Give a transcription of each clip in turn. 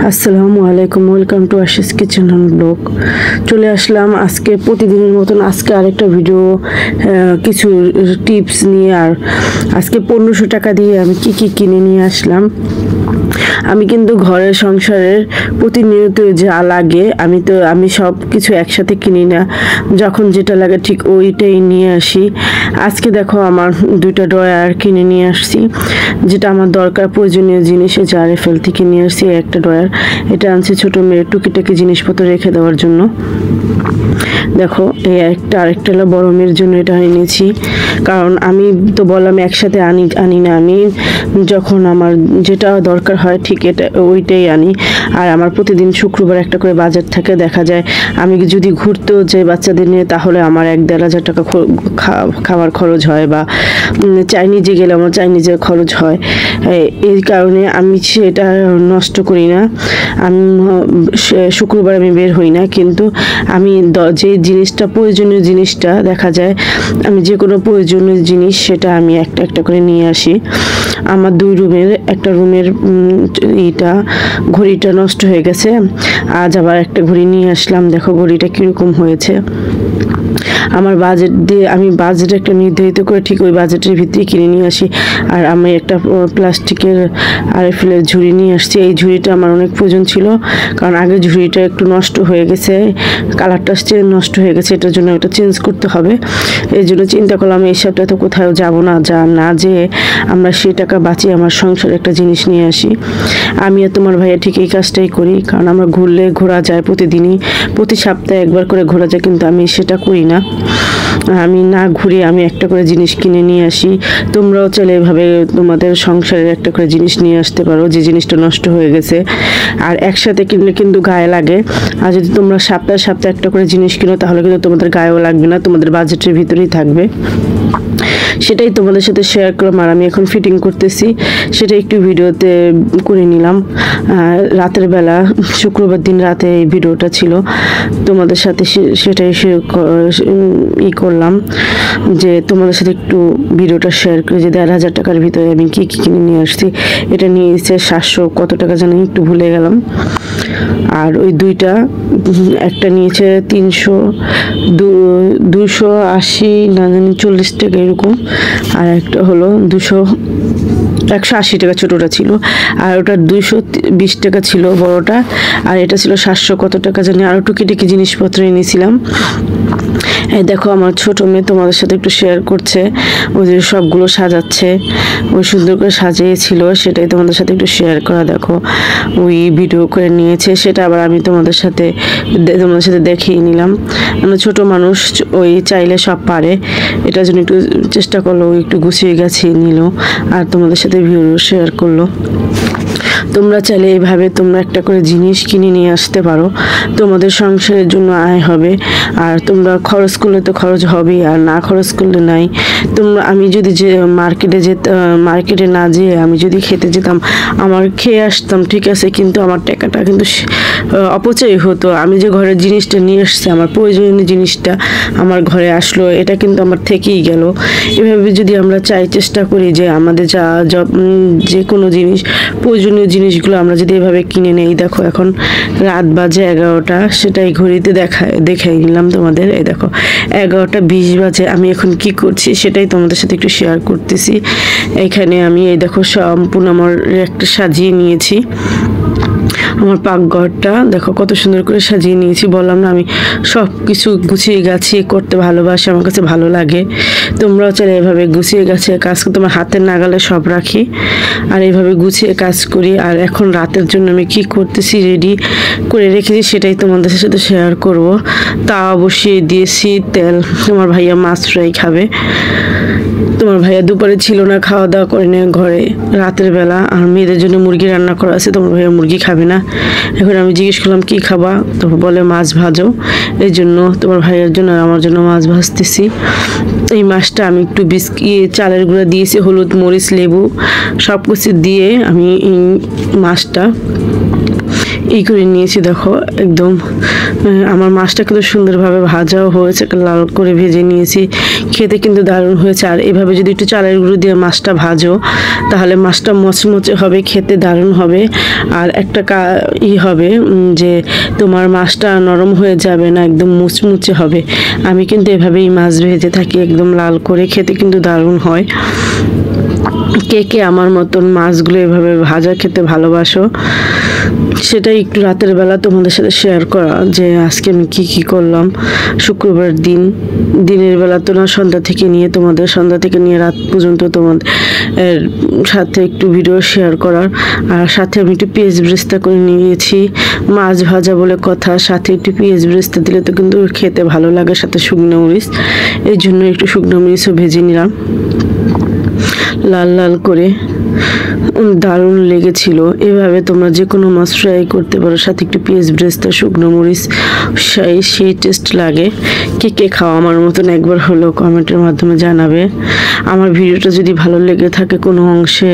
আসসালামু আলাইকুম, welcome to Ashish kitchen and blog. চলে আসলাম আজকে প্রতিদিনের মতন আজকে আরেকটা ভিডিও, কিছু টিপস নিয়ে। আর আজকে 1500 টাকা দিয়ে আমি কি কি কিনে নিয়ে আসলাম। আমি কিন্তু ঘরের সংসারের প্রতিনিয়ত যা লাগে আমি সব কিছু একসাথে কিনি না, যখন যেটা লাগে ঠিক ওইটাই নিয়ে আসি। আজকে দেখো আমার 2টা ড্রয়ার কিনে নিয়ে আসছি, যেটা আমার দরকার প্রয়োজনীয় জিনিস জারেফেল থেকে নিয়ে আসছি। একটা ড্রয়ার, এটা আনছি ছোট মেয়ের টুকিটাকি জিনিসপত্র রেখে দেওয়ার জন্য। দেখো এই আরেকটা হলো বড় মেয়ের জন্য এটা এনেছি, কারণ আমি তো বললাম একসাথে আনি না, আমি যখন আমার যেটা দরকার হয় ঠিক ওইটাই আনি। আর আমার প্রতিদিন শুক্রবার একটা করে বাজার থাকে, দেখা যায় আমি যদি ঘুরতেও যাই বাচ্চাদের নিয়ে তাহলে আমার 1-1.5 টাকা খাবার খরচ হয়, বা চাইনিজে গেলে আমার চাইনিজের খরচ হয়। এই কারণে আমি সেটা নষ্ট করি না। আমি শুক্রবার আমি বের হই না, কিন্তু আমি যে জিনিসটা প্রয়োজনীয় জিনিসটা দেখা যায় আমি যে কোনো প্রয়োজনীয় জিনিস সেটা আমি একটা একটা করে নিয়ে আসি। আমার 2 রুমের একটা রুমের ঘড়িটা নষ্ট হয়ে গেছে, আজ আবার একটা ঘড়ি নিয়ে আসলাম। দেখো ঘড়িটা কিরকম হয়েছে। আমার বাজেট দিয়ে আমি বাজেট একটা নির্ধারিত করে ঠিক ওই বাজেটের ভিতরে কিনে নিয়ে আসি। আর আমি একটা প্লাস্টিকের আরএফএলের ঝুড়ি নিয়ে আসছি। এই ঝুড়িটা আমার অনেক প্রয়োজন ছিল, কারণ আগে ঝুড়িটা একটু নষ্ট হয়ে গেছে, কালারটা নষ্ট হয়ে গেছে, এটার জন্য এটা চেঞ্জ করতে হবে। এই জন্য চিন্তা করলাম এই সপ্তাহে তো কোথাও যাবো না, যে আমরা সেই টাকা বাঁচিয়ে আমার সংসারে একটা জিনিস নিয়ে আসি। আমি আর তোমার ভাইয়া ঠিক এই কাজটাই করি, কারণ আমরা ঘোরা যায় প্রতিদিনই, প্রতি সপ্তাহে একবার করে ঘোরা যায়, কিন্তু আমি সেটা করি না। আমি না ঘুরে আমি একটা করে জিনিস কিনে নিয়ে আসি। তোমরাও চাইলে এভাবে তোমাদের সংসারের একটা করে জিনিস নিয়ে আসতে পারো, যে জিনিসটা নষ্ট হয়ে গেছে। আর একসাথে কিনলে কিন্তু গায়ে লাগে, আর যদি তোমরা সপ্তাহে একটা করে জিনিস কিনো তাহলে কিন্তু তোমাদের গায়েও লাগবে না, তোমাদের বাজেটের ভিতরেই থাকবে। সেটাই তোমাদের সাথে শেয়ার করলাম। আর আমি এখন ফিটিং করতেছি, সেটা একটু ভিডিওতে করে নিলাম। রাতের বেলা শুক্রবার দিন রাতে এই ভিডিওটা ছিল, তোমাদের সাথে সেটাই করলাম, যে তোমাদের সাথে একটু ভিডিওটা শেয়ার করে, যে 1,500 টাকার ভিতরে আমি কি কি কিনে নিয়ে আসছি। এটা নিয়েছে 700 কত টাকা জানি একটু ভুলে গেলাম। আর ওই দুইটা, একটা নিয়েছে 280 না জানি 40 টাকা এরকম, আর একটা হলো 180 টাকা ছোটটা ছিল, আর ওটা 220 টাকা ছিল বড়টা, আর এটা ছিল 700 কত টাকা জানি। আরও টুকিটাকি জিনিসপত্র এনেছিলাম। এই দেখো আমার ছোট মেয়ে তোমাদের সাথে একটু শেয়ার করছে, ওই যে সবগুলো সাজাচ্ছে, ওই সুন্দর করে সাজিয়েছিল, সেটাই তোমাদের সাথে একটু শেয়ার করা। দেখো ওই ভিডিও করে নিয়েছে, সেটা আবার আমি তোমাদের সাথে দেখিয়ে নিলাম। আমরা ছোট মানুষ, ওই চাইলে সব পারে, এটার জন্য একটু চেষ্টা করলো, একটু গুছিয়ে গাছিয়ে নিল আর তোমাদের সাথে ভিডিও শেয়ার করলো। তোমরা চাইলে এইভাবে তোমরা একটা করে জিনিস কিনে নিয়ে আসতে পারো, তোমাদের সংসারের জন্য আয় হবে। আর তোমরা খরচ করলে তো খরচ হবেই, আর না খরচ করলে নাই। আমি যদি যে মার্কেটে না যেয়ে আমি যদি খেতে যেতাম, আমার খেয়ে আসতাম ঠিক আছে, কিন্তু আমার টাকাটা কিন্তু অপচয় হতো। আমি যে ঘরের জিনিসটা নিয়ে আসছি, আমার প্রয়োজনীয় জিনিসটা আমার ঘরে আসলো, এটা কিন্তু আমার থেকেই গেল। এভাবে যদি আমরা চেষ্টা করি যে আমাদের যে কোনো জিনিস প্রয়োজনীয় জিনিসগুলো আমরা যদি এভাবে কিনে নেই। দেখো এখন রাত বাজে 11টা, সেটাই ঘড়িতে দেখাই নিলাম তোমাদের। এই দেখো 11টা 20 বাজে। আমি এখন কি করছি সেটাই তোমাদের সাথে একটু শেয়ার করতেছি। এখানে আমি এই দেখো সম্পূর্ণ আমার একটা সাজিয়ে নিয়েছি। আমার পাকঘরটা দেখো কত সুন্দর করে সাজিয়ে নিয়েছি। বললাম না আমি সব কিছু গুছিয়ে গাছিয়ে করতে ভালোবাসি, আমার কাছে ভালো লাগে। তোমরাও চাইলে এভাবে গুছিয়ে গাছিয়ে কাজ করতে, তোমার হাতের নাগালে সব রাখি আর এইভাবে গুছিয়ে কাজ করি। আর এখন রাতের জন্য আমি কি করতেছি রেডি করে রেখেছি সেটাই তোমাদের সাথে শেয়ার করব। তাওয়া বসিয়ে দিয়েছি তেল, তোমার ভাইয়া মাছ ফ্রাই খাবে। তোমার ভাইয়া দুপুরে ছিল না, খাওয়া দাওয়া করে না ঘরে রাতের বেলা, আর মেয়েদের জন্য মুরগি রান্না করা আছে, তোমার ভাইয়া মুরগি খাবে না। এখন আমি জিজ্ঞেস করলাম কি খাবা, তো বলে মাছ ভাজো। এই জন্য তোমার ভাইয়ের জন্য আর আমার জন্য মাছ ভাজতেছি। এই মাছটা আমি একটু চালের গুঁড়া দিয়েছি, হলুদ মরিচ লেবু সব কিছু দিয়ে আমি এই মাছটা ই করে নিয়েছি। দেখো একদম আমার মাছটা কিন্তু সুন্দরভাবে ভাজাও হয়েছে, লাল করে ভেজে নিয়েছি। খেতে কিন্তু দারুণ হয়েছে। আর এভাবে যদি একটু চালের গুঁড়ো দিয়ে মাছটা ভাজো তাহলে মাছটা মচমচে হবে, খেতে দারুণ হবে। আর একটা হবে যে তোমার মাছটা নরম হয়ে যাবে না, একদম মুচমুচে হবে। আমি কিন্তু এভাবেই মাছ ভেজে থাকি একদম লাল করে, খেতে কিন্তু দারুণ হয়। কে কে আমার মতন মাছগুলো এভাবে ভাজা খেতে ভালোবাসো, সেটাই একটু রাতের বেলা তোমাদের সাথে শেয়ার করা যে আজকে আমি কি করলাম। শুক্রবার দিনের বেলা তো না, সন্ধ্যা থেকে নিয়ে রাত পর্যন্ত তোমাদের সাথে একটু ভিডিও শেয়ার করার। আর সাথে আমি একটু পেঁয়াজ বেরেস্তা করে নিয়েছি, মাছ ভাজা বলে কথা, সাথে একটু পেঁয়াজ বেরেস্তা দিলে তো কিন্তু খেতে ভালো লাগে, সাথে শুকনো মরিচ, এই জন্য একটু শুকনো মরিচও ভেজে নিলাম লাল লাল করে। দারুণ লেগেছিল। এভাবে তোমরা যে কোনো মাছ ফ্রাই করতে পারো, সাথে একটু পেঁয়াজ বেরেস্তা শুকনো মরিচ, সেই টেস্ট লাগে। কে কে খাও আমার মতন একবার হলো কমেন্টের মাধ্যমে জানাবে। আমার ভিডিওটা যদি ভালো লেগে থাকে কোনো অংশে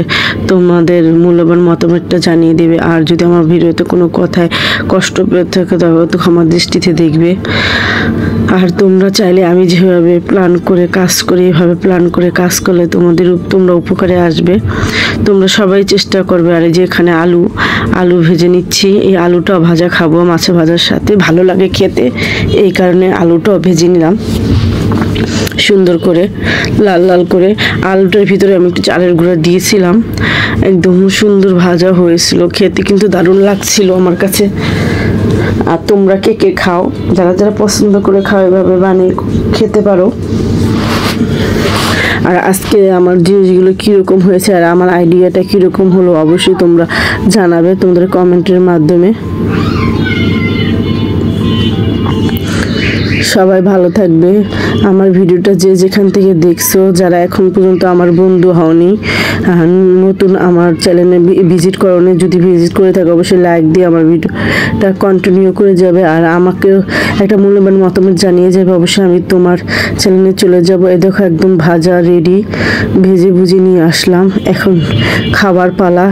তোমাদের মূল্যবান মতামতটা জানিয়ে দেবে। আর যদি আমার ভিডিওতে কোনো কথায় কষ্ট পেয়ে থাকে তবে তো ক্ষমার দৃষ্টিতে দেখবে। আর তোমরা চাইলে আমি যেভাবে প্ল্যান করে কাজ করি, এভাবে প্ল্যান করে কাজ করলে তোমরা উপকারে আসবে। তোমরা সবাই চেষ্টা করবে। আর এই যে এখানে আলু ভেজে নিচ্ছি, এই আলুটাও ভাজা খাবো মাছে ভাজার সাথে, ভালো লাগে খেতে, এই কারণে আলুটাও ভেজে নিলাম সুন্দর করে লাল লাল করে। আলুটার ভিতরে আমি একটু চালের গুঁড়া দিয়েছিলাম, একদম সুন্দর ভাজা হয়েছিল, খেতে কিন্তু দারুণ লাগছিল আমার কাছে। আর তোমরা কে কে খাও, যারা যারা পছন্দ করে খাও এভাবে বানিয়ে খেতে পারো। আর আজকে আমার জিনিসগুলো কীরকম হয়েছে আর আমার আইডিয়াটা কীরকম হলো অবশ্যই তোমরা জানাবে তোমাদের কমেন্টের মাধ্যমে। সবাই ভালো থাকবে। আমার ভিডিওটা যে যেখান থেকে দেখছো, যারা এখন পর্যন্ত আমার বন্ধু হওনি, নতুন আমার চ্যানেলে ভিজিট করোনি, যদি ভিজিট করে থাকো অবশ্যই লাইক দিয়ে আমার ভিডিওটা কন্টিনিউ করে যাবে। আর আমাকেও একটা মূল্যবান মতামত জানিয়ে যাবে, অবশ্যই আমি তোমার চ্যানেলে চলে যাব। এ দেখো একদম ভাজা রেডি, ভেজে ভুজে নিয়ে আসলাম, এখন খাবার পালা।